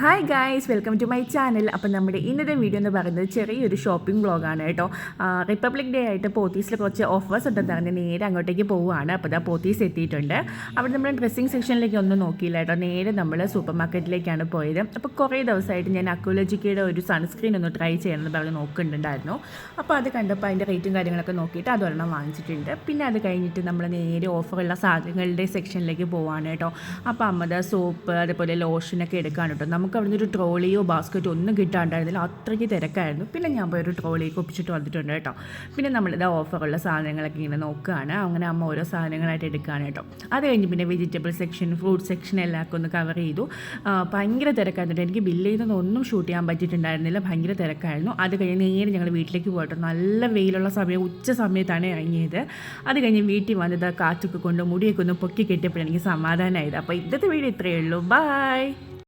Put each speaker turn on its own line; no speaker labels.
Hi guys, welcome to my channel. അപ്പം നമ്മുടെ ഇന്നത്തെ വീഡിയോ എന്ന് പറയുന്നത് ചെറിയൊരു ഷോപ്പിംഗ് വ്ളോഗാണ് കേട്ടോ. റിപ്പബ്ലിക് ഡേ ആയിട്ട് പോത്തീസിൽ കുറച്ച് ഓഫേഴ്സ് ഉണ്ടെന്ന് പറഞ്ഞ് നേരെ അങ്ങോട്ടേക്ക് പോവുകയാണ്. അപ്പോൾ ഇതാ പോത്തീസ് എത്തിയിട്ടുണ്ട്. അവിടെ നമ്മൾ ഡ്രസ്സിങ് സെക്ഷനിലേക്ക് ഒന്നും നോക്കിയില്ല കേട്ടോ, നേരെ നമ്മൾ സൂപ്പർ മാർക്കറ്റിലേക്കാണ് പോയത്. അപ്പോൾ കുറേ ദിവസമായിട്ട് ഞാൻ അക്വലോജിക്കയുടെ ഒരു സൺസ്ക്രീൻ ഒന്ന് ട്രൈ ചെയ്യണമെന്ന് പറഞ്ഞ് നോക്കുന്നുണ്ടായിരുന്നു. അപ്പോൾ അത് കണ്ടപ്പോൾ അതിൻ്റെ റേറ്റും കാര്യങ്ങളൊക്കെ നോക്കിയിട്ട് അതൊരെണ്ണം വാങ്ങിച്ചിട്ടുണ്ട്. പിന്നെ അത് കഴിഞ്ഞിട്ട് നമ്മൾ നേരെ ഓഫറുള്ള സാധനങ്ങളുടെ സെക്ഷനിലേക്ക് പോവാണ് കേട്ടോ. അപ്പോൾ അമ്മ സോപ്പ് അതേപോലെ ലോഷനൊക്കെ എടുക്കാണ് കേട്ടോ. നമുക്ക് അവിടെ നിന്ന് ഒരു ട്രോളിയോ ബാസ്ക്കറ്റോ ഒന്നും കിട്ടാണ്ടായിരുന്നില്ല, അത്രയ്ക്ക് തിരക്കായിരുന്നു. പിന്നെ ഞാൻ പോയി ഒരു ട്രോളിയൊക്കെ ഒപ്പിച്ചിട്ട് വന്നിട്ടുണ്ട് കേട്ടോ. പിന്നെ നമ്മളിതാ ഓഫറുള്ള സാധനങ്ങളൊക്കെ ഇങ്ങനെ നോക്കുകയാണ്. അങ്ങനെ അമ്മ ഓരോ സാധനങ്ങളായിട്ട് എടുക്കുകയാണ് കേട്ടോ. അത് കഴിഞ്ഞ് പിന്നെ വെജിറ്റബിൾ സെക്ഷൻ, ഫ്രൂട്ട് സെക്ഷൻ എല്ലാവർക്കും ഒന്ന് കവർ ചെയ്തു. ഭയങ്കര തിരക്കായിരുന്നു. എനിക്ക് ബില്ല് ചെയ്തൊന്നും ഒന്നും ഷൂട്ട് ചെയ്യാൻ പറ്റിയിട്ടുണ്ടായിരുന്നില്ല, ഭയങ്കര തിരക്കായിരുന്നു. അത് കഴിഞ്ഞ് നേരെ ഞങ്ങൾ വീട്ടിലേക്ക് പോയിട്ട് നല്ല വെയിലുള്ള സമയം, ഉച്ച സമയത്താണ് ഇറങ്ങിയത്. അത് കഴിഞ്ഞ് വീട്ടിൽ വന്നത് കാറ്റൊക്കെ കൊണ്ട് മുടിയൊക്കെ ഒന്ന് പൊക്കി കെട്ടിയപ്പോഴെനിക്ക് സമാധാനമായത്. അപ്പോൾ ഇന്നത്തെ വീഡിയോ ഇത്രയേ ഉള്ളൂ. ബൈ.